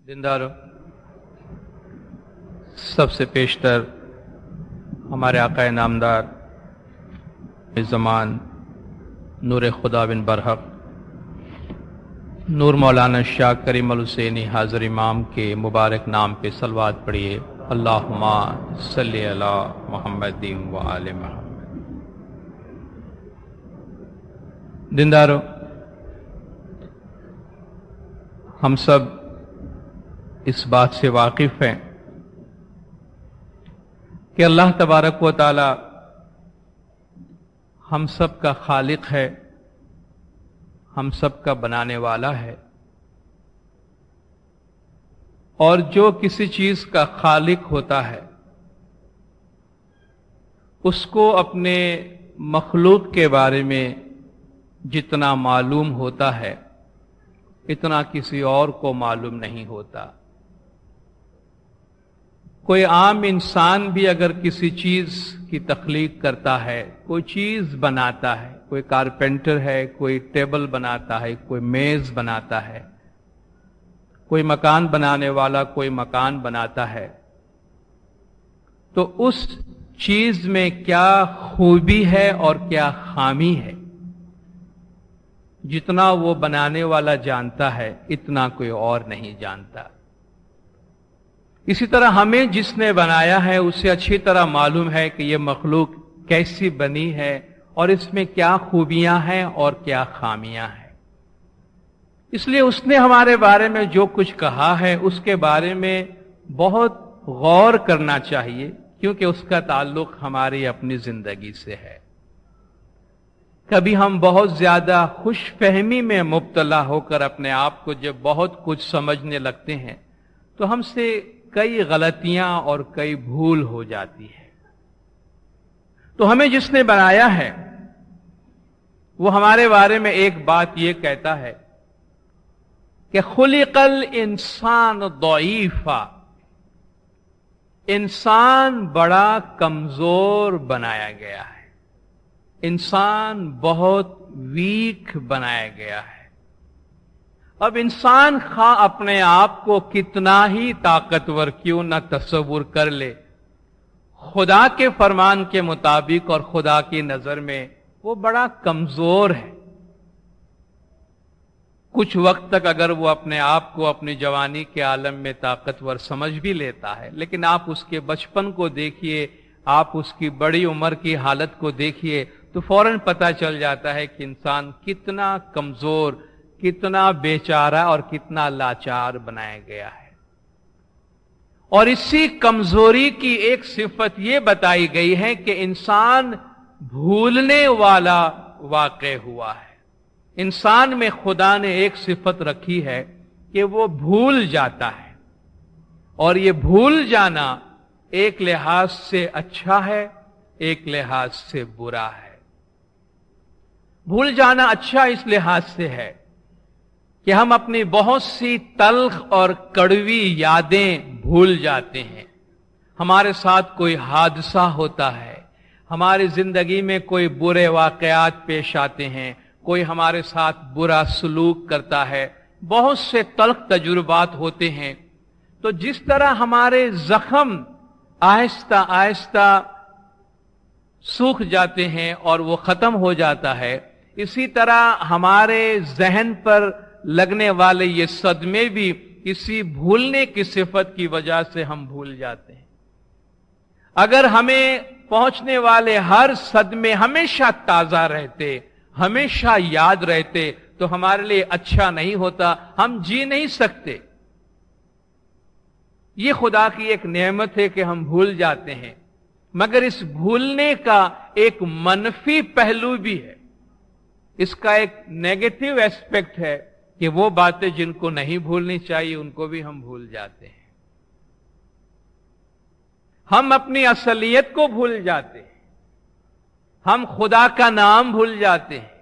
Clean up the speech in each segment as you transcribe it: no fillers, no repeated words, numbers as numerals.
دیندارو، سب سے پیشتر ہمارے آقا نامدار زمان نور خدا بن برحق نور مولانا شاہ کریم الحسینی حاضر امام کے مبارک نام پہ صلوات پڑھیے۔ اللہم صلی علی محمد و آل محمد۔ دیندارو، ہم سب اس بات سے واقف ہیں کہ اللہ تبارک و تعالی ہم سب کا خالق ہے، ہم سب کا بنانے والا ہے، اور جو کسی چیز کا خالق ہوتا ہے اس کو اپنے مخلوق کے بارے میں جتنا معلوم ہوتا ہے اتنا کسی اور کو معلوم نہیں ہوتا۔ کوئی عام انسان بھی اگر کسی چیز کی تخلیق کرتا ہے، کوئی چیز بناتا ہے، کوئی کارپینٹر ہے، کوئی ٹیبل بناتا ہے، کوئی میز بناتا ہے، کوئی مکان بنانے والا کوئی مکان بناتا ہے، تو اس چیز میں کیا خوبی ہے اور کیا خامی ہے، جتنا وہ بنانے والا جانتا ہے اتنا کوئی اور نہیں جانتا۔ اسی طرح ہمیں جس نے بنایا ہے اسے اچھی طرح معلوم ہے کہ یہ مخلوق کیسی بنی ہے اور اس میں کیا خوبیاں ہیں اور کیا خامیاں ہیں۔ اس لیے اس نے ہمارے بارے میں جو کچھ کہا ہے اس کے بارے میں بہت غور کرنا چاہیے، کیونکہ اس کا تعلق ہماری اپنی زندگی سے ہے۔ کبھی ہم بہت زیادہ خوش فہمی میں مبتلا ہو کر اپنے آپ کو جب بہت کچھ سمجھنے لگتے ہیں تو ہم سے کئی غلطیاں اور کئی بھول ہو جاتی ہے۔ تو ہمیں جس نے بنایا ہے وہ ہمارے بارے میں ایک بات یہ کہتا ہے کہ خلق الانسان ضعیفا، انسان بڑا کمزور بنایا گیا ہے، انسان بہت ویک بنایا گیا ہے۔ اب انسان خواہ اپنے آپ کو کتنا ہی طاقتور کیوں نہ تصور کر لے، خدا کے فرمان کے مطابق اور خدا کی نظر میں وہ بڑا کمزور ہے۔ کچھ وقت تک اگر وہ اپنے آپ کو اپنی جوانی کے عالم میں طاقتور سمجھ بھی لیتا ہے، لیکن آپ اس کے بچپن کو دیکھیے، آپ اس کی بڑی عمر کی حالت کو دیکھیے تو فوراً پتہ چل جاتا ہے کہ انسان کتنا کمزور، کتنا بیچارہ اور کتنا لاچار بنایا گیا ہے۔ اور اسی کمزوری کی ایک صفت یہ بتائی گئی ہے کہ انسان بھولنے والا واقع ہوا ہے۔ انسان میں خدا نے ایک صفت رکھی ہے کہ وہ بھول جاتا ہے، اور یہ بھول جانا ایک لحاظ سے اچھا ہے، ایک لحاظ سے برا ہے۔ بھول جانا اچھا اس لحاظ سے ہے کہ ہم اپنی بہت سی تلخ اور کڑوی یادیں بھول جاتے ہیں۔ ہمارے ساتھ کوئی حادثہ ہوتا ہے، ہماری زندگی میں کوئی برے واقعات پیش آتے ہیں، کوئی ہمارے ساتھ برا سلوک کرتا ہے، بہت سے تلخ تجربات ہوتے ہیں، تو جس طرح ہمارے زخم آہستہ آہستہ سوکھ جاتے ہیں اور وہ ختم ہو جاتا ہے، اسی طرح ہمارے ذہن پر لگنے والے یہ صدمے بھی کسی بھولنے کی صفت کی وجہ سے ہم بھول جاتے ہیں۔ اگر ہمیں پہنچنے والے ہر صدمے ہمیشہ تازہ رہتے، ہمیشہ یاد رہتے تو ہمارے لیے اچھا نہیں ہوتا، ہم جی نہیں سکتے۔ یہ خدا کی ایک نعمت ہے کہ ہم بھول جاتے ہیں، مگر اس بھولنے کا ایک منفی پہلو بھی ہے، اس کا ایک نیگیٹو ایسپیکٹ ہے کہ وہ باتیں جن کو نہیں بھولنی چاہیے ان کو بھی ہم بھول جاتے ہیں۔ ہم اپنی اصلیت کو بھول جاتے ہیں، ہم خدا کا نام بھول جاتے ہیں،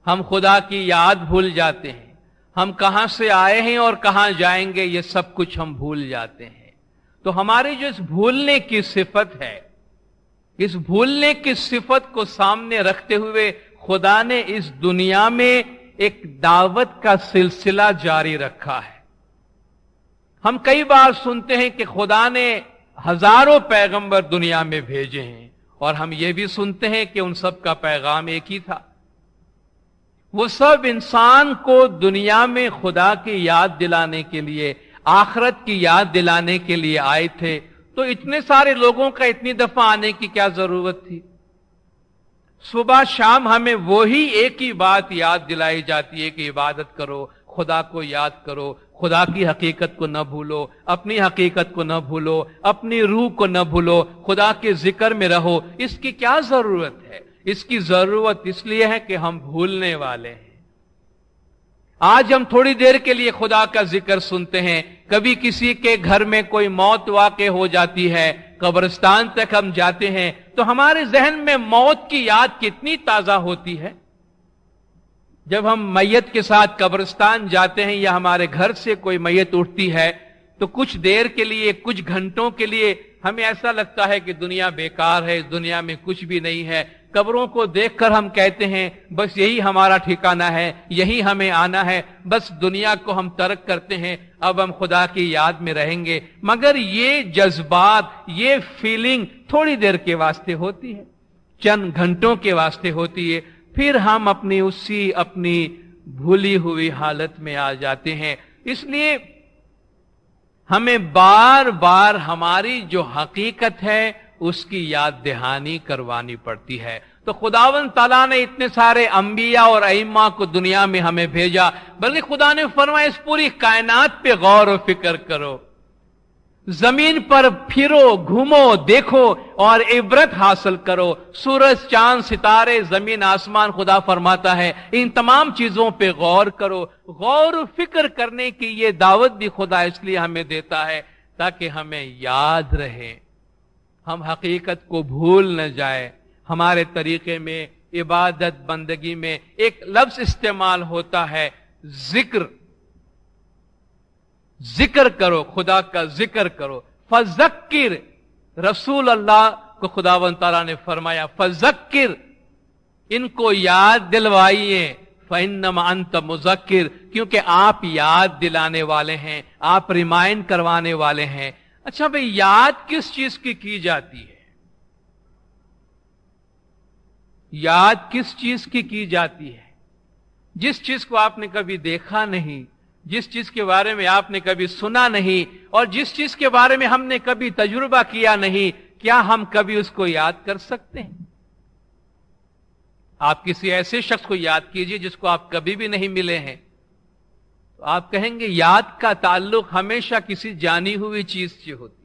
ہم خدا کی یاد بھول جاتے ہیں، ہم کہاں سے آئے ہیں اور کہاں جائیں گے یہ سب کچھ ہم بھول جاتے ہیں۔ تو ہماری جو اس بھولنے کی صفت ہے، اس بھولنے کی صفت کو سامنے رکھتے ہوئے خدا نے اس دنیا میں ایک دعوت کا سلسلہ جاری رکھا ہے۔ ہم کئی بار سنتے ہیں کہ خدا نے ہزاروں پیغمبر دنیا میں بھیجے ہیں، اور ہم یہ بھی سنتے ہیں کہ ان سب کا پیغام ایک ہی تھا، وہ سب انسان کو دنیا میں خدا کی یاد دلانے کے لیے، آخرت کی یاد دلانے کے لیے آئے تھے، تو اتنے سارے لوگوں کا اتنی دفعہ آنے کی کیا ضرورت تھی؟ صبح شام ہمیں وہی ایک ہی بات یاد دلائی جاتی ہے کہ عبادت کرو، خدا کو یاد کرو، خدا کی حقیقت کو نہ بھولو، اپنی حقیقت کو نہ بھولو، اپنی روح کو نہ بھولو، خدا کے ذکر میں رہو۔ اس کی کیا ضرورت ہے؟ اس کی ضرورت اس لیے ہے کہ ہم بھولنے والے ہیں۔ آج ہم تھوڑی دیر کے لیے خدا کا ذکر سنتے ہیں، کبھی کسی کے گھر میں کوئی موت واقع ہو جاتی ہے، قبرستان تک ہم جاتے ہیں تو ہمارے ذہن میں موت کی یاد کتنی تازہ ہوتی ہے۔ جب ہم میت کے ساتھ قبرستان جاتے ہیں یا ہمارے گھر سے کوئی میت اٹھتی ہے تو کچھ دیر کے لیے، کچھ گھنٹوں کے لیے ہمیں ایسا لگتا ہے کہ دنیا بیکار ہے، اس دنیا میں کچھ بھی نہیں ہے۔ قبروں کو دیکھ کر ہم کہتے ہیں بس یہی ہمارا ٹھکانہ ہے، یہی ہمیں آنا ہے، بس دنیا کو ہم ترک کرتے ہیں، اب ہم خدا کی یاد میں رہیں گے۔ مگر یہ جذبات، یہ فیلنگ تھوڑی دیر کے واسطے ہوتی ہے، چند گھنٹوں کے واسطے ہوتی ہے، پھر ہم اپنی بھولی ہوئی حالت میں آ جاتے ہیں۔ اس لیے ہمیں بار بار ہماری جو حقیقت ہے اس کی یاد دہانی کروانی پڑتی ہے۔ تو خداوند تعالیٰ نے اتنے سارے انبیاء اور ائمہ کو دنیا میں ہمیں بھیجا، بلکہ خدا نے فرمایا اس پوری کائنات پہ غور و فکر کرو، زمین پر پھرو، گھومو، دیکھو اور عبرت حاصل کرو۔ سورج، چاند، ستارے، زمین، آسمان، خدا فرماتا ہے ان تمام چیزوں پہ غور کرو۔ غور و فکر کرنے کی یہ دعوت بھی خدا اس لیے ہمیں دیتا ہے تاکہ ہمیں یاد رہے، ہم حقیقت کو بھول نہ جائے۔ ہمارے طریقے میں، عبادت بندگی میں ایک لفظ استعمال ہوتا ہے ذکر۔ ذکر کرو، خدا کا ذکر کرو۔ فذکر، رسول اللہ کو خداوند تعالیٰ نے فرمایا فذکر، ان کو یاد دلوائیے، فإنما انت مذکر، کیونکہ آپ یاد دلانے والے ہیں، آپ ریمائنڈ کروانے والے ہیں۔ اچھا بھئی، یاد کس چیز کی جاتی ہے؟ یاد کس چیز کی جاتی ہے؟ جس چیز کو آپ نے کبھی دیکھا نہیں، جس چیز کے بارے میں آپ نے کبھی سنا نہیں، اور جس چیز کے بارے میں ہم نے کبھی تجربہ کیا نہیں، کیا ہم کبھی اس کو یاد کر سکتے ہیں؟ آپ کسی ایسے شخص کو یاد کیجئے جس کو آپ کبھی بھی نہیں ملے ہیں، تو آپ کہیں گے یاد کا تعلق ہمیشہ کسی جانی ہوئی چیز سے ہوتی۔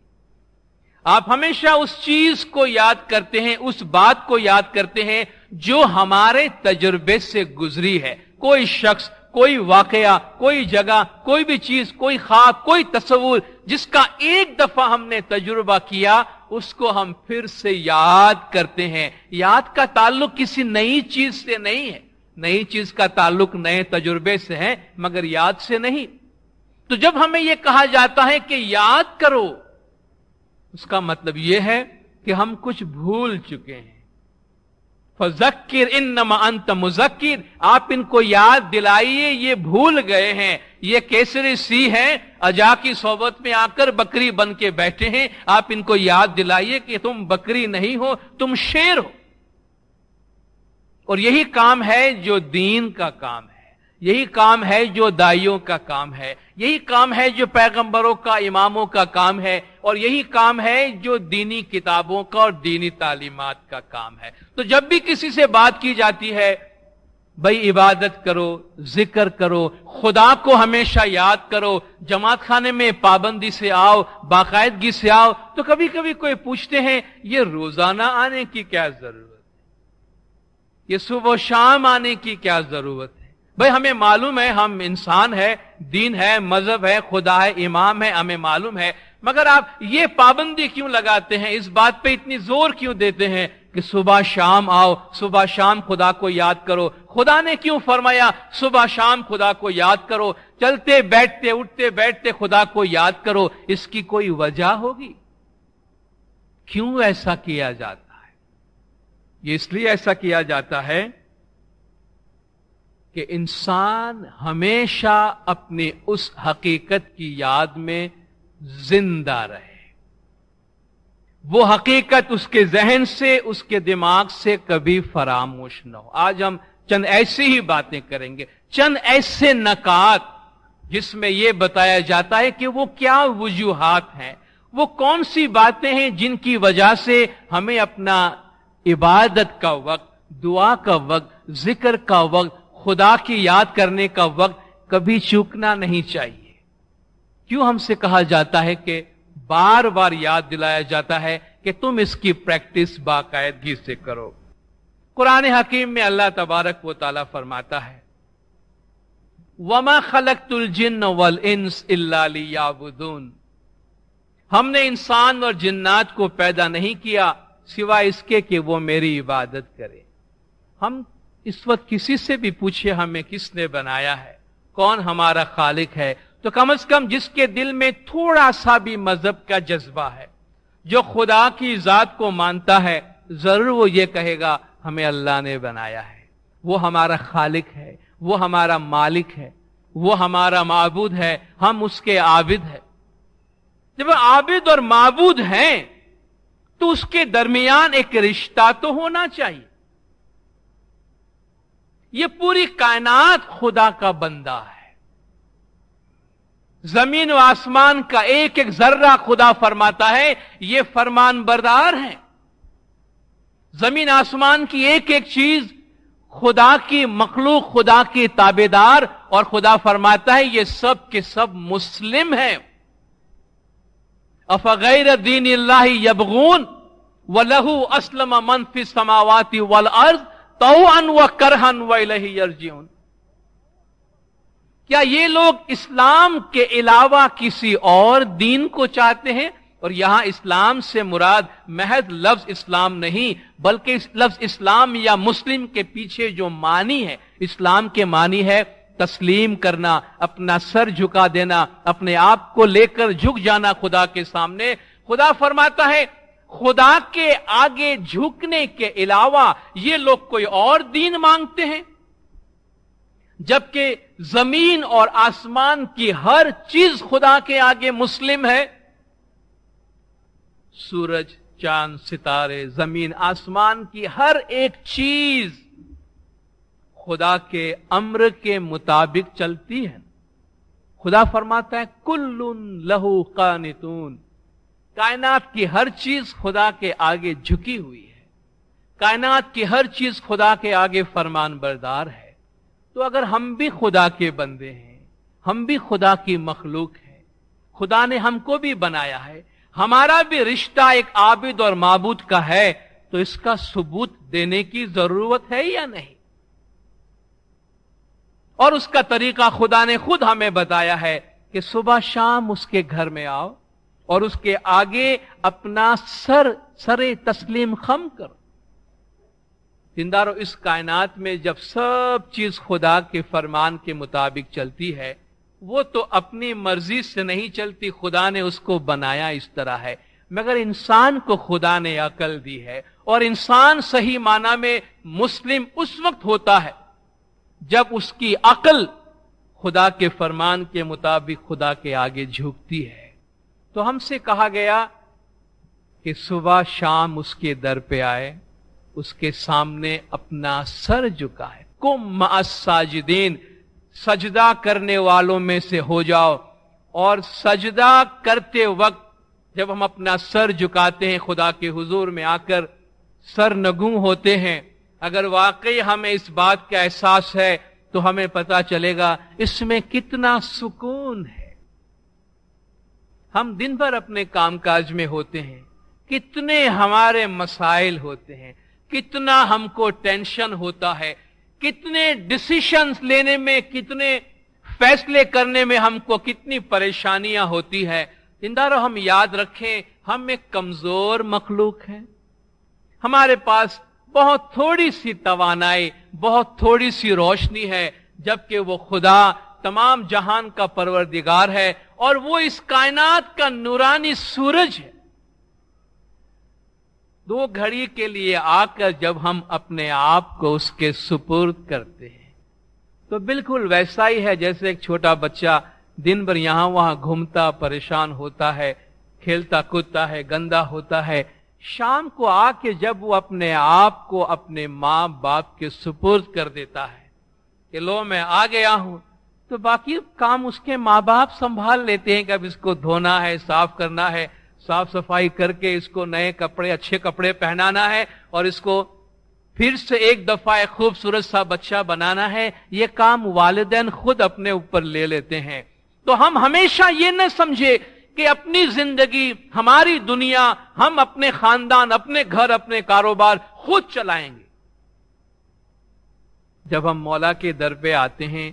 آپ ہمیشہ اس چیز کو یاد کرتے ہیں، اس بات کو یاد کرتے ہیں جو ہمارے تجربے سے گزری ہے۔ کوئی شخص، کوئی واقعہ، کوئی جگہ، کوئی بھی چیز، کوئی خواب، کوئی تصور جس کا ایک دفعہ ہم نے تجربہ کیا، اس کو ہم پھر سے یاد کرتے ہیں۔ یاد کا تعلق کسی نئی چیز سے نہیں ہے، نئی چیز کا تعلق نئے تجربے سے ہے، مگر یاد سے نہیں۔ تو جب ہمیں یہ کہا جاتا ہے کہ یاد کرو، اس کا مطلب یہ ہے کہ ہم کچھ بھول چکے ہیں۔ فذکر انما انت مذکر، آپ ان کو یاد دلائیے، یہ بھول گئے ہیں، یہ کیسری سی ہیں، اجا کی صحبت میں آ کر بکری بن کے بیٹھے ہیں، آپ ان کو یاد دلائیے کہ تم بکری نہیں ہو، تم شیر ہو۔ اور یہی کام ہے جو دین کا کام ہے، یہی کام ہے جو دائیوں کا کام ہے، یہی کام ہے جو پیغمبروں کا، اماموں کا کام ہے، اور یہی کام ہے جو دینی کتابوں کا اور دینی تعلیمات کا کام ہے۔ تو جب بھی کسی سے بات کی جاتی ہے بھئی عبادت کرو، ذکر کرو، خدا کو ہمیشہ یاد کرو، جماعت خانے میں پابندی سے آؤ، باقاعدگی سے آؤ، تو کبھی کبھی کوئی پوچھتے ہیں یہ روزانہ آنے کی کیا ضرورت ہے؟ یہ صبح و شام آنے کی کیا ضرورت ہے؟ بھئی ہمیں معلوم ہے ہم انسان ہے، دین ہے، مذہب ہے، خدا ہے، امام ہے، ہمیں معلوم ہے، مگر آپ یہ پابندی کیوں لگاتے ہیں؟ اس بات پہ اتنی زور کیوں دیتے ہیں کہ صبح شام آؤ، صبح شام خدا کو یاد کرو؟ خدا نے کیوں فرمایا صبح شام خدا کو یاد کرو؟ چلتے بیٹھتے، اٹھتے بیٹھتے خدا کو یاد کرو، اس کی کوئی وجہ ہوگی؟ کیوں ایسا کیا جاتا ہے؟ یہ اس لیے ایسا کیا جاتا ہے کہ انسان ہمیشہ اپنی اس حقیقت کی یاد میں जिंदा रहे, वो हकीकत उसके जहन से, उसके दिमाग से कभी फरामोश न हो। आज हम चंद ऐसी ही बातें करेंगे, चंद ऐसे नकात जिसमें यह बताया जाता है कि वो क्या वजूहात हैं, वो कौन सी बातें हैं जिनकी वजह से हमें अपना इबादत का वक्त, दुआ का वक्त, जिक्र का वक्त, खुदा की याद करने का वक्त कभी चूकना नहीं चाहिए। क्यों हमसे कहा जाता है कि बार बार याद दिलाया जाता है कि तुम इसकी प्रैक्टिस बाकायदगी से करो। कुरान हकीम में अल्लाह तबारक व तआला फरमाता है, वमा खलक़तुल जिन्न वल इंस इल्ला लियअबुदून, हमने इंसान और जिन्नात को पैदा नहीं किया सिवाय इसके कि वो मेरी इबादत करे। हम इस वक्त किसी से भी पूछे हमें किसने बनाया है, कौन हमारा खालिक है, तो कम से कम जिसके दिल में थोड़ा सा भी मजहब का जज्बा है, जो खुदा की जात को मानता है, जरूर वो ये कहेगा हमें अल्लाह ने बनाया है, वो हमारा खालिक है, वो हमारा मालिक है, वो हमारा माबूद है, हम उसके आबिद है। जब आबिद और माबूद हैं तो उसके दरमियान एक रिश्ता तो होना चाहिए। ये पूरी कायनात खुदा का बंदा है, जमीन व आसमान का एक एक जर्रा खुदा फरमाता है ये फरमान बरदार है। जमीन आसमान की एक एक चीज खुदा की मखलूक, खुदा की ताबेदार, और खुदा फरमाता है ये सब के सब मुस्लिम हैं। अफगैर दीनिल्लाहि यबगून वलहु अस्लम मन फिस समावाति वल अर्ज़ तौअन व करहन व इलैहि यरजिऊन। क्या ये लोग इस्लाम के अलावा किसी और दीन को चाहते हैं? और यहां इस्लाम से मुराद महज लफ्ज इस्लाम नहीं, बल्कि इस लफ्ज इस्लाम या मुस्लिम के पीछे जो मानी है, इस्लाम के मानी है तस्लीम करना, अपना सर झुका देना, अपने आप को लेकर झुक जाना खुदा के सामने। खुदा फरमाता है खुदा के आगे झुकने के अलावा ये लोग कोई और दीन मांगते हैं, जबकि जमीन और आसमान की हर चीज खुदा के आगे मुस्लिम है। सूरज, चांद, सितारे, जमीन, आसमान की हर एक चीज खुदा के अम्र के मुताबिक चलती है। खुदा फरमाता है कुल्लुन लहू कानितून, कायनात की हर चीज खुदा के आगे झुकी हुई है, कायनात की हर चीज खुदा के आगे फरमान बरदार है। तो अगर हम भी खुदा के बंदे हैं, हम भी खुदा की मखलूक हैं, खुदा ने हमको भी बनाया है, हमारा भी रिश्ता एक आबिद और माबूद का है, तो इसका सबूत देने की जरूरत है या नहीं? और उसका तरीका खुदा ने खुद हमें बताया है कि सुबह शाम उसके घर में आओ और उसके आगे अपना सरे तस्लीम खम करो। जिंदारो, इस कायनात में जब सब चीज खुदा के फरमान के मुताबिक चलती है, वो तो अपनी मर्जी से नहीं चलती, खुदा ने उसको बनाया इस तरह है। मगर इंसान को खुदा ने अकल दी है, और इंसान सही माना में मुस्लिम उस वक्त होता है जब उसकी अकल खुदा के फरमान के मुताबिक खुदा के आगे झुकती है। तो हमसे कहा गया कि सुबह शाम उसके दर पे आए, उसके सामने अपना सर झुकाए। कुम मअस साजिदीन, सजदा करने वालों में से हो जाओ। और सजदा करते वक्त जब हम अपना सर झुकाते हैं खुदा के हुजूर में आकर सर नगू होते हैं, अगर वाकई हमें इस बात का एहसास है तो हमें पता चलेगा इसमें कितना सुकून है। हम दिन भर अपने कामकाज में होते हैं, कितने हमारे मसाइल होते हैं, कितना हमको टेंशन होता है, कितने डिसीजंस लेने में, कितने फैसले करने में हमको कितनी परेशानियां होती है। इंदारो, हम याद रखें हम एक कमजोर मखलूक हैं, हमारे पास बहुत थोड़ी सी तवानाई, बहुत थोड़ी सी रोशनी है, जबकि वो खुदा तमाम जहान का परवरदिगार है और वो इस कायनात का नूरानी सूरज है। दो घड़ी के लिए आकर जब हम अपने आप को उसके सुपुर्द करते हैं तो बिल्कुल वैसा ही है जैसे एक छोटा बच्चा दिन भर यहां वहां घूमता परेशान होता है, खेलता कूदता है, गंदा होता है। शाम को आके जब वो अपने आप को अपने माँ बाप के सुपुर्द कर देता है कि लो मैं आ गया हूं, तो बाकी काम उसके माँ बाप संभाल लेते हैं कि अब इसको धोना है, साफ करना है, साफ सफाई करके इसको नए कपड़े, अच्छे कपड़े पहनाना है और इसको फिर से एक दफा एक खूबसूरत सा बच्चा बनाना है। ये काम वालिदैन खुद अपने ऊपर ले लेते हैं। तो हम हमेशा ये न समझे कि अपनी जिंदगी, हमारी दुनिया, हम अपने खानदान, अपने घर, अपने कारोबार खुद चलाएंगे। जब हम मौला के दर पे आते हैं,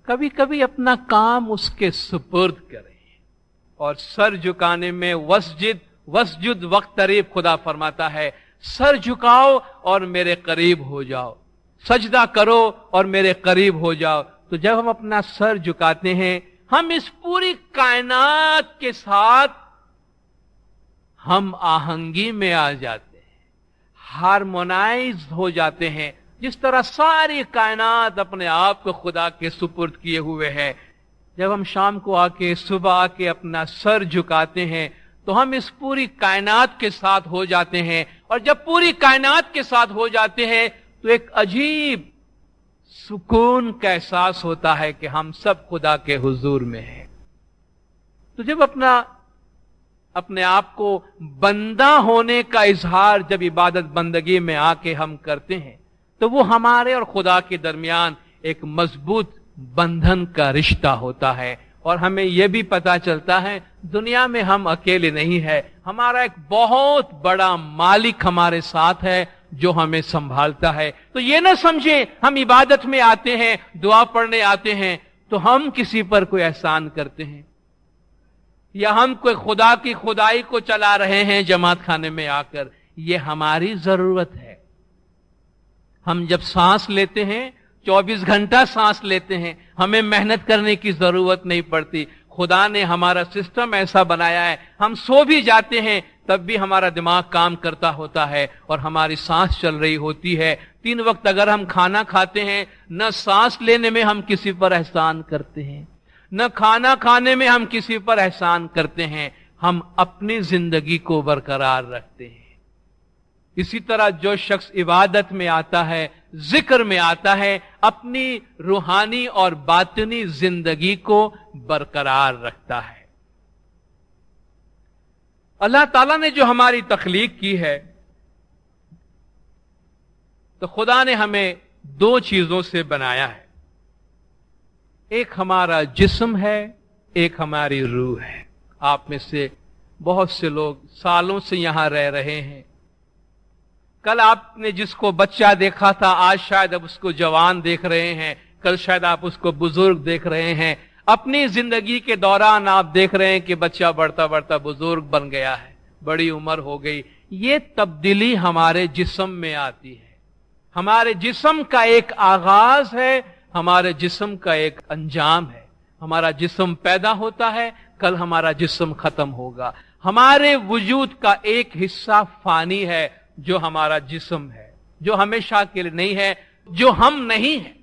कभी कभी अपना काम उसके सुपुर्द करें और सर झुकाने में वस्जुद वक्तरीब, खुदा फरमाता है सर झुकाओ और मेरे करीब हो जाओ, सजदा करो और मेरे करीब हो जाओ। तो जब हम अपना सर झुकाते हैं, हम इस पूरी कायनात के साथ हम आहंगी में आ जाते हैं, हार्मोनाइज हो जाते हैं। जिस तरह सारी कायनात अपने आप को खुदा के सुपुर्द किए हुए है, जब हम शाम को आके, सुबह आके अपना सर झुकाते हैं, तो हम इस पूरी कायनात के साथ हो जाते हैं। और जब पूरी कायनात के साथ हो जाते हैं तो एक अजीब सुकून का एहसास होता है कि हम सब खुदा के हुजूर में हैं। तो जब अपने आप को बंदा होने का इजहार जब इबादत बंदगी में आके हम करते हैं, तो वो हमारे और खुदा के दरमियान एक मजबूत बंधन का रिश्ता होता है। और हमें यह भी पता चलता है दुनिया में हम अकेले नहीं है, हमारा एक बहुत बड़ा मालिक हमारे साथ है जो हमें संभालता है। तो ये ना समझे हम इबादत में आते हैं, दुआ पढ़ने आते हैं तो हम किसी पर कोई एहसान करते हैं या हम कोई खुदा की खुदाई को चला रहे हैं जमात खाने में आकर। ये हमारी जरूरत है। हम जब सांस लेते हैं, 24 घंटा सांस लेते हैं, हमें मेहनत करने की जरूरत नहीं पड़ती। खुदा ने हमारा सिस्टम ऐसा बनाया है, हम सो भी जाते हैं तब भी हमारा दिमाग काम करता होता है और हमारी सांस चल रही होती है। 3 वक्त अगर हम खाना खाते हैं, न सांस लेने में हम किसी पर एहसान करते हैं, न खाना खाने में हम किसी पर एहसान करते हैं, हम अपनी जिंदगी को बरकरार रखते हैं। इसी तरह जो शख्स इबादत में आता है, जिक्र में आता है, अपनी रूहानी और बातिनी जिंदगी को बरकरार रखता है। अल्लाह ताला ने जो हमारी तख्लीक की है, तो खुदा ने हमें 2 चीजों से बनाया है। एक हमारा जिस्म है, एक हमारी रूह है। आप में से बहुत से लोग सालों से यहां रह रहे हैं। कल आपने जिसको बच्चा देखा था, आज शायद अब उसको जवान देख रहे हैं, कल शायद आप उसको बुजुर्ग देख रहे हैं। अपनी जिंदगी के दौरान आप देख रहे हैं कि बच्चा बढ़ता बढ़ता बुजुर्ग बन गया है, बड़ी उम्र हो गई। ये तब्दीली हमारे जिस्म में आती है। हमारे जिस्म का एक आगाज है, हमारे जिस्म का एक अंजाम है। हमारा जिस्म पैदा होता है, कल हमारा जिस्म खत्म होगा। हमारे वजूद का एक हिस्सा फानी है जो हमारा जिस्म है, जो हमेशा के लिए नहीं है, जो हम नहीं है,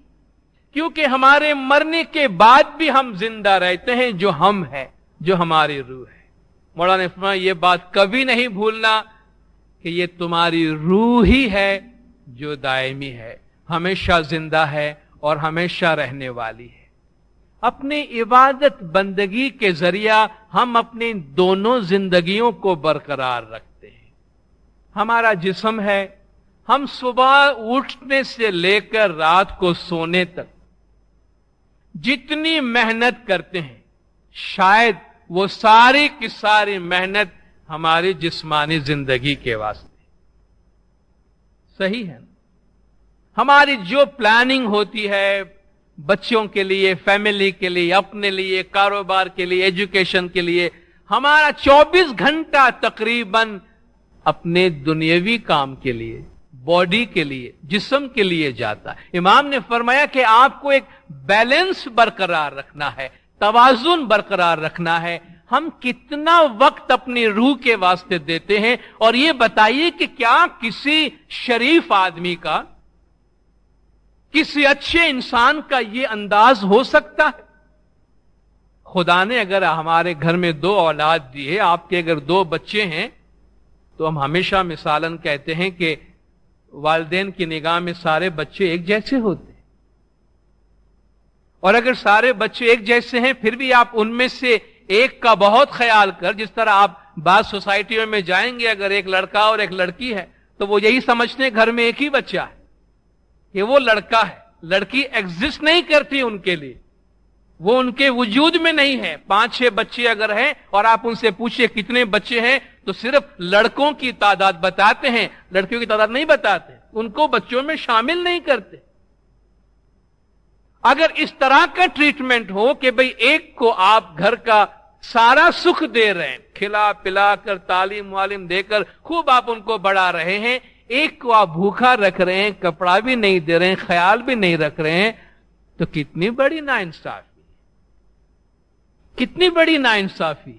क्योंकि हमारे मरने के बाद भी हम जिंदा रहते हैं। जो हम है, जो हमारी रूह है। मौला ने फरमाया ये बात कभी नहीं भूलना कि ये तुम्हारी रूह ही है जो दायमी है, हमेशा जिंदा है और हमेशा रहने वाली है। अपनी इबादत बंदगी के जरिया हम अपनी दोनों जिंदगियों को बरकरार रखते हैं। हमारा जिस्म है, हम सुबह उठने से लेकर रात को सोने तक जितनी मेहनत करते हैं, शायद वो सारी की सारी मेहनत हमारी जिस्मानी जिंदगी के वास्ते। सही है ना? हमारी जो प्लानिंग होती है बच्चों के लिए, फैमिली के लिए, अपने लिए, कारोबार के लिए, एजुकेशन के लिए, हमारा 24 घंटा तकरीबन अपने दुनियावी काम के लिए, बॉडी के लिए, जिस्म के लिए जाता है। इमाम ने फरमाया कि आपको एक बैलेंस बरकरार रखना है, तवाजुन बरकरार रखना है। हम कितना वक्त अपनी रूह के वास्ते देते हैं? और ये बताइए कि क्या किसी शरीफ आदमी का, किसी अच्छे इंसान का ये अंदाज हो सकता है? خدا نے اگر ہمارے گھر میں 2 اولاد دی ہے، آپ کے اگر 2 بچے ہیں، تو ہم ہمیشہ مثالاً کہتے ہیں کہ والدین کی نگاہ میں سارے بچے ایک جیسے ہوتے ہیں، اور اگر سارے بچے ایک جیسے ہیں پھر بھی آپ ان میں سے ایک کا بہت خیال کر، جس طرح آپ بعض سوسائٹیوں میں جائیں گے، اگر ایک لڑکا اور ایک لڑکی ہے تو وہ یہی سمجھتے ہیں گھر میں ایک ہی بچہ ہے کہ وہ لڑکا ہے، لڑکی ایگزسٹ نہیں کرتی ان کے لیے، وہ ان کے وجود میں نہیں ہے۔ 5-6 بچے اگر ہیں اور آپ ان سے پوچھیں کتنے بچے ہیں تو صرف لڑکوں کی تعداد بتاتے ہیں، لڑکیوں کی تعداد نہیں بتاتے، ان کو بچوں میں شامل نہیں کرتے۔ اگر اس طرح کا ٹریٹمنٹ ہو کہ بھئی ایک کو آپ گھر کا سارا سکھ دے رہے ہیں، کھلا پلا کر تعلیم والم دے کر خوب آپ ان کو بڑھا رہے ہیں، ایک کو آپ بھوکا رکھ رہے ہیں، کپڑا بھی نہیں دے رہے ہیں، خیال بھی نہیں رکھ رہے ہیں، تو کتنی بڑی ناانصافی، کتنی بڑی ناانصافی۔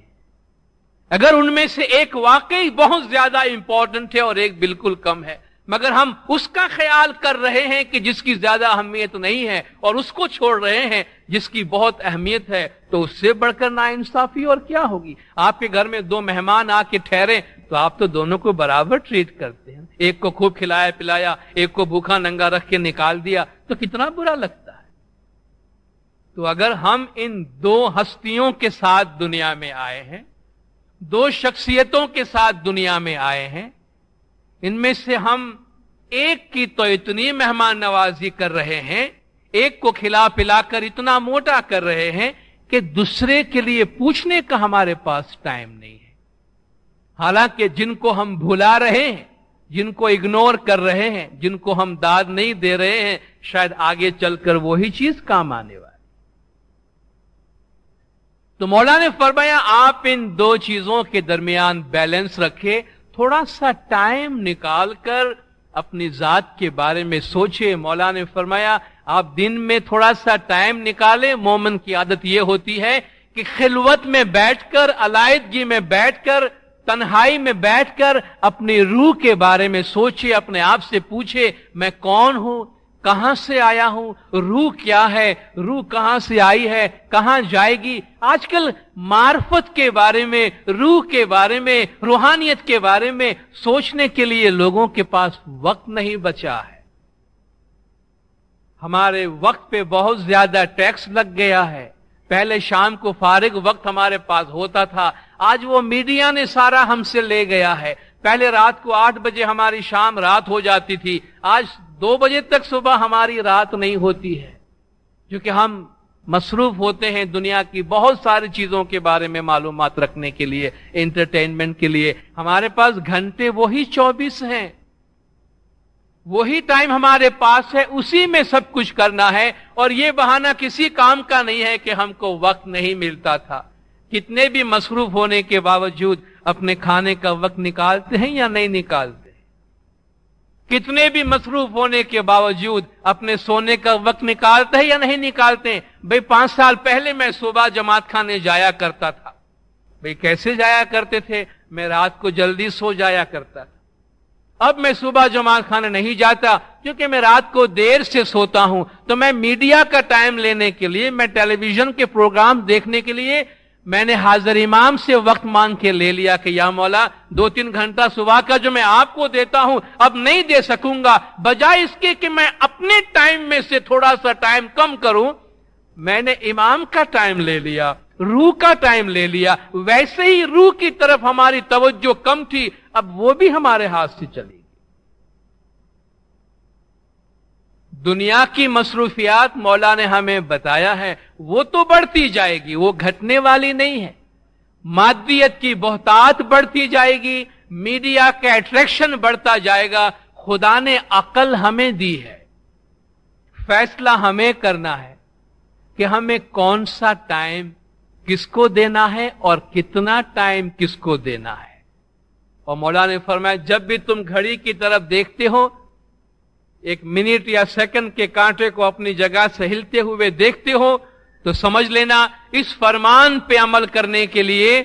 اگر ان میں سے ایک واقعی بہت زیادہ امپورٹنٹ ہے اور ایک بالکل کم ہے، مگر ہم اس کا خیال کر رہے ہیں کہ جس کی زیادہ اہمیت نہیں ہے اور اس کو چھوڑ رہے ہیں جس کی بہت اہمیت ہے، تو اس سے بڑھ کر ناانصافی اور کیا ہوگی؟ آپ کے گھر میں 2 مہمان آ کے ٹھہرے تو آپ تو دونوں کو برابر ٹریٹ کرتے ہیں، ایک کو خوب کھلایا پلایا، ایک کو بھوکا ننگا رکھ کے نکال دیا، تو کتنا برا لگتا ہے۔ تو اگر ہم ان 2 ہستیوں کے ساتھ دنیا میں آئے ہیں، 2 شخصیتوں کے ساتھ دنیا میں آئے ہیں، ان میں سے ہم ایک کی تو اتنی مہمان نوازی کر رہے ہیں، ایک کو کھلا پلا کر اتنا موٹا کر رہے ہیں کہ دوسرے کے لیے پوچھنے کا ہمارے پاس ٹائم نہیں ہے۔ حالانکہ جن کو ہم بھلا رہے ہیں، جن کو اگنور کر رہے ہیں، جن کو ہم داد نہیں دے رہے ہیں، شاید آگے چل کر وہی چیز کام آنے والی۔ تو مولا نے فرمایا آپ ان 2 چیزوں کے درمیان بیلنس رکھے، تھوڑا سا ٹائم نکال کر اپنی ذات کے بارے میں سوچے۔ مولا نے فرمایا آپ دن میں تھوڑا سا ٹائم نکالیں۔ مومن کی عادت یہ ہوتی ہے کہ خلوت میں بیٹھ کر، علیحدگی میں بیٹھ کر، تنہائی میں بیٹھ کر اپنی روح کے بارے میں سوچے، اپنے آپ سے پوچھے میں کون ہوں، کہاں سے آیا ہوں، روح کیا ہے، روح کہاں سے آئی ہے، کہاں جائے گی۔ آج کل معرفت کے بارے میں، روح کے بارے میں، روحانیت کے بارے میں سوچنے کے لیے لوگوں کے پاس وقت نہیں بچا ہے۔ ہمارے وقت پہ بہت زیادہ ٹیکس لگ گیا ہے۔ پہلے شام کو فارغ وقت ہمارے پاس ہوتا تھا، آج وہ میڈیا نے سارا ہم سے لے گیا ہے۔ پہلے رات کو 8 بجے ہماری شام رات ہو جاتی تھی، آج 2 بجے تک صبح ہماری رات نہیں ہوتی ہے، کیونکہ ہم مصروف ہوتے ہیں دنیا کی بہت ساری چیزوں کے بارے میں معلومات رکھنے کے لیے، انٹرٹینمنٹ کے لیے۔ ہمارے پاس گھنٹے وہی 24 ہیں، وہی ٹائم ہمارے پاس ہے، اسی میں سب کچھ کرنا ہے، اور یہ بہانہ کسی کام کا نہیں ہے کہ ہم کو وقت نہیں ملتا تھا۔ کتنے بھی مصروف ہونے کے باوجود اپنے کھانے کا وقت نکالتے ہیں یا نہیں نکالتے؟ کتنے بھی مصروف ہونے کے باوجود اپنے سونے کا وقت نکالتے ہیں یا نہیں نکالتے؟ بھئی 5 سال پہلے میں صبح جماعت خانے جایا کرتا تھا۔ بھئی کیسے جایا کرتے تھے؟ میں رات کو جلدی سو جایا کرتا تھا۔ اب میں صبح جماعت خانے نہیں جاتا کیونکہ میں رات کو دیر سے سوتا ہوں، تو میں میڈیا کا ٹائم لینے کے لیے، میں ٹیلی ویژن کے پروگرام دیکھنے کے لیے میں نے حاضر امام سے وقت مانگ کے لے لیا کہ یا مولا 2-3 گھنٹہ صبح کا جو میں آپ کو دیتا ہوں اب نہیں دے سکوں گا، بجائے اس کے کہ میں اپنے ٹائم میں سے تھوڑا سا ٹائم کم کروں، میں نے امام کا ٹائم لے لیا، روح کا ٹائم لے لیا۔ ویسے ہی روح کی طرف ہماری توجہ کم تھی، اب وہ بھی ہمارے ہاتھ سے چلی گئی۔ دنیا کی مصروفیات مولا نے ہمیں بتایا ہے وہ تو بڑھتی جائے گی، وہ گھٹنے والی نہیں ہے۔ مادیت کی بہتات بڑھتی جائے گی، میڈیا کا اٹریکشن بڑھتا جائے گا۔ خدا نے عقل ہمیں دی ہے، فیصلہ ہمیں کرنا ہے کہ ہمیں کون سا ٹائم کس کو دینا ہے اور کتنا ٹائم کس کو دینا ہے۔ اور مولا نے فرمایا جب بھی تم گھڑی کی طرف دیکھتے ہو، 1 منٹ یا سیکنڈ کے کانٹے کو اپنی جگہ سے ہلتے ہوئے دیکھتے ہو، تو سمجھ لینا اس فرمان پہ عمل کرنے کے لیے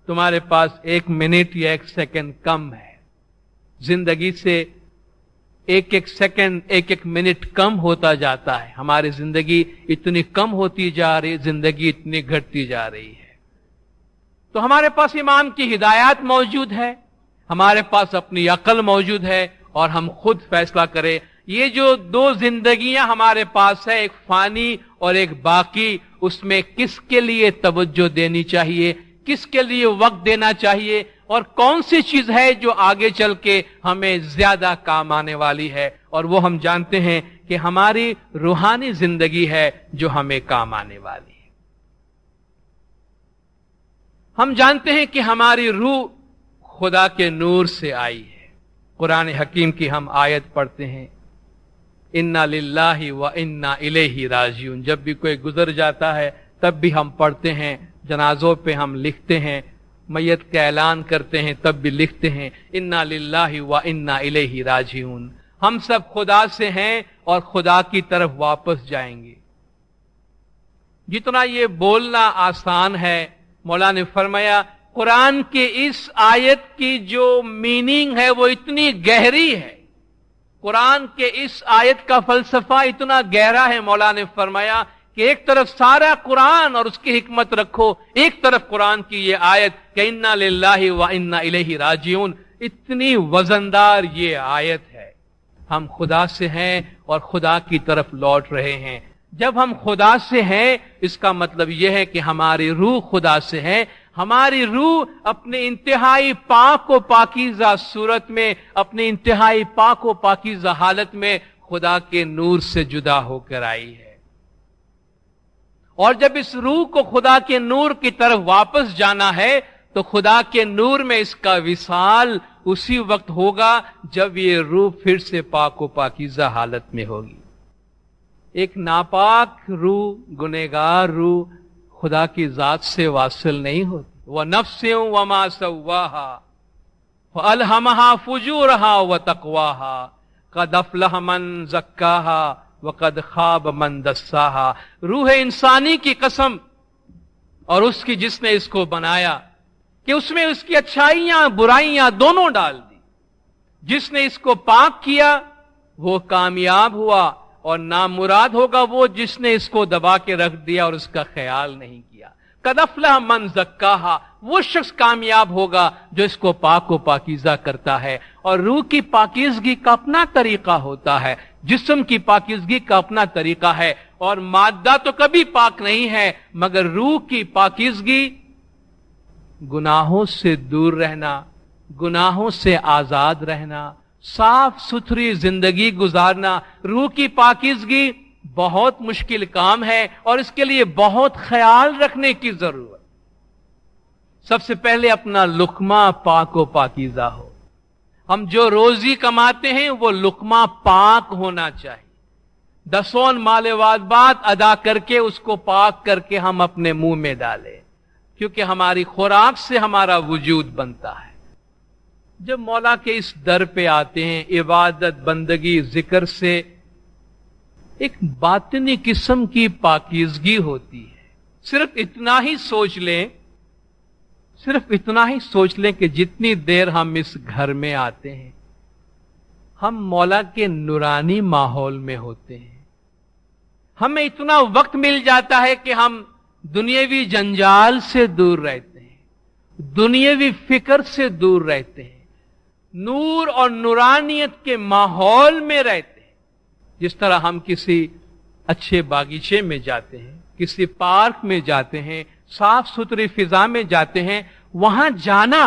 تمہارے پاس 1 منٹ یا 1 سیکنڈ کم ہے۔ زندگی سے एक एक सेकंड, एक एक मिनट कम होता जाता है। हमारी जिंदगी इतनी कम होती जा रही, जिंदगी इतनी घटती जा रही है। तो हमारे पास इमाम की हिदायत मौजूद है, हमारे पास अपनी अकल मौजूद है, और हम खुद फैसला करें। ये जो दो जिंदगियां हमारे पास है, एक फानी और एक बाकी, उसमें किसके लिए तवज्जो देनी चाहिए, किसके लिए वक्त देना चाहिए, और कौन सी चीज है जो आगे चल के हमें ज्यादा काम आने वाली है। और वो हम जानते हैं कि हमारी रूहानी जिंदगी है जो हमें काम आने वाली है। हम जानते हैं कि हमारी रूह खुदा के नूर से आई है। कुरान हकीम की हम आयत पढ़ते हैं, इन्ना लिल्लाहि व इन्ना इलैहि राजिऊन। जब भी कोई गुजर जाता है तब भी हम पढ़ते हैं, जनाजों पे हम लिखते हैं, मैयत का ऐलान करते हैं तब भी लिखते हैं, इन्ना लिल्लाहि व इन्ना इलैहि राजिऊन। हम सब खुदा से हैं और खुदा की तरफ वापस जाएंगे। जितना ये बोलना आसान है, मौला ने फरमाया कुरान के इस आयत की जो मीनिंग है वो इतनी गहरी है। कुरान के इस आयत का फलसफा इतना गहरा है। मौला ने फरमाया कि एक तरफ सारा कुरान और उसकी हिकमत रखो, एक तरफ कुरान की ये आयत कि इन्ना लिल्लाहि व इन्ना इलैहि राजिऊन। इतनी वजनदार ये आयत है। हम खुदा से हैं और खुदा की तरफ लौट रहे हैं। जब हम खुदा से हैं, इसका मतलब यह है कि हमारी रूह खुदा से है। हमारी रूह अपने इंतहाई पाक व पाकीज़ा सूरत में, अपने इंतहाई पाक व पाकीज़ा हालत में खुदा के नूर से जुदा होकर आई है। और जब इस रूह को खुदा के नूर की तरफ वापस जाना है, तो खुदा के नूर में इसका विसाल उसी वक्त होगा जब ये रूह फिर से पाक व पाकीज़ा हालत में होगी। एक नापाक रूह, गुनहगार रूह खुदा की जात से वासिल नहीं होती। व नफ्सिन व मा सव्वाहा व अलहमहा फुजूरहा व तक़वाहा क़द अफ़लह मन ज़क्काहा व क़द ख़ाब मन दस्साहा। रूह इंसानी की कसम, और उसकी जिसने इसको बनाया, कि उसमें उसकी अच्छाइयां बुराइयां दोनों डाल दी। जिसने इसको पाक किया वो कामयाब हुआ, और नामुराद होगा वो जिसने इसको दबा के रख दिया और उसका ख्याल नहीं किया। क़द अफ़लह मन ज़क्काहा, वो शख्स कामयाब होगा जो इसको पाक व पाकीज़ा करता है। और रूह की पाकीज़गी का अपना तरीका होता है, जिस्म की पाकीज़गी का अपना तरीका है। और मादा तो कभी पाक नहीं है, मगर रूह की पाकीज़गी गुनाहों से दूर रहना, गुनाहों से आजाद रहना, साफ सुथरी जिंदगी गुजारना। रूह की पाकीज़गी बहुत मुश्किल काम है और इसके लिए बहुत ख्याल रखने की जरूरत। सबसे पहले अपना लुक्मा पाक व पाकीज़ा हो। हम जो रोजी कमाते हैं वो लुक्मा पाक होना चाहिए। दसों मालेवाजबात अदा करके उसको पाक करके हम अपने मुंह में डालें, क्योंकि हमारी खुराक से हमारा वजूद बनता है। जब मौला के इस दर पे आते हैं, इबादत बंदगी जिक्र से एक बातिनी किस्म की पाकीज़गी होती है। सिर्फ इतना ही सोच लें, सिर्फ इतना ही सोच लें कि जितनी देर हम इस घर में आते हैं, हम मौला के नूरानी माहौल में होते हैं। हमें इतना वक्त मिल जाता है कि हम दुनियावी जंजाल से दूर रहते हैं, दुनियावी फिक्र से दूर रहते हैं, नूर और नूरानियत के माहौल में रहते हैं। जिस तरह हम किसी अच्छे बागीचे में जाते हैं, किसी पार्क में जाते हैं, साफ सुथरी फिजा में जाते हैं, वहां जाना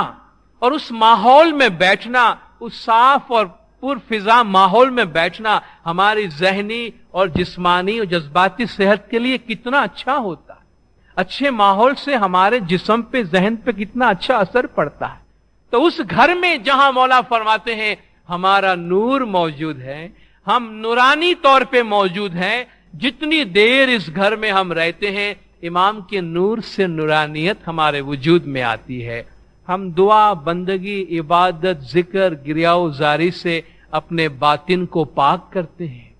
और उस माहौल में बैठना, उस साफ और पुरफिजा माहौल में बैठना हमारी जहनी और जिस्मानी और जज्बाती सेहत के लिए कितना अच्छा होता है। अच्छे माहौल से हमारे जिस्म पे, जहन पे कितना अच्छा असर पड़ता है। तो उस घर में जहां मौला फरमाते हैं हमारा नूर मौजूद है, हम नूरानी तौर पे मौजूद हैं। जितनी देर इस घर में हम रहते हैं, इमाम के नूर से नूरानियत हमारे वजूद में आती है। हम दुआ, बंदगी, इबादत, जिक्र, गिरियाज़ारी से अपने बातिन को पाक करते हैं।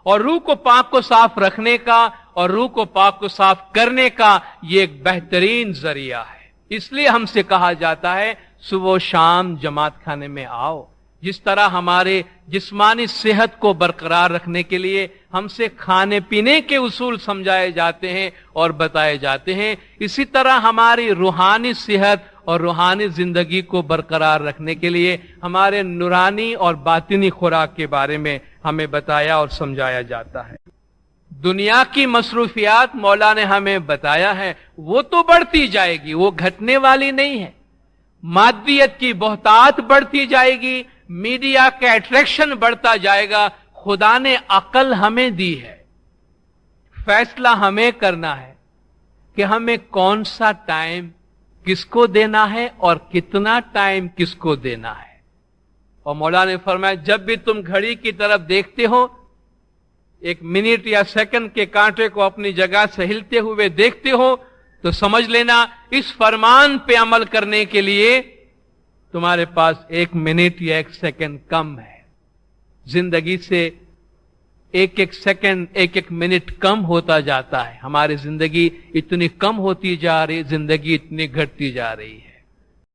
और रूह को पाक को साफ रखने का और रूह को पाक को साफ करने का ये एक बेहतरीन जरिया है। इसलिए हमसे कहा जाता है सुबह शाम जमात खाने में आओ। जिस तरह हमारे जिस्मानी सेहत को बरकरार रखने के लिए हमसे खाने पीने के उसूल समझाए जाते हैं और बताए जाते हैं, इसी तरह हमारी रूहानी सेहत और रूहानी जिंदगी को बरकरार रखने के लिए हमारे नूरानी और बातिनी खुराक के बारे में हमें बताया और समझाया जाता है। दुनिया की मसरूफियात मौला ने हमें बताया है वो तो बढ़ती जाएगी, वो घटने वाली नहीं है। मादियत की बहुतात बढ़ती जाएगी, मीडिया का अट्रैक्शन बढ़ता जाएगा। खुदा ने अकल हमें दी है, फैसला हमें करना है कि हमें कौन सा टाइम किसको देना है और कितना टाइम किसको देना है। और मौला ने फरमाया जब भी तुम घड़ी की तरफ देखते हो, एक मिनट या सेकंड के कांटे को अपनी जगह से हिलते हुए देखते हो, तो समझ लेना इस फरमान पे अमल करने के लिए तुम्हारे पास 1 मिनट या 1 सेकंड कम है। जिंदगी से 1-1 सेकंड 1-1 मिनट कम होता जाता है। हमारी जिंदगी इतनी कम होती जा रही, जिंदगी इतनी घटती जा रही है।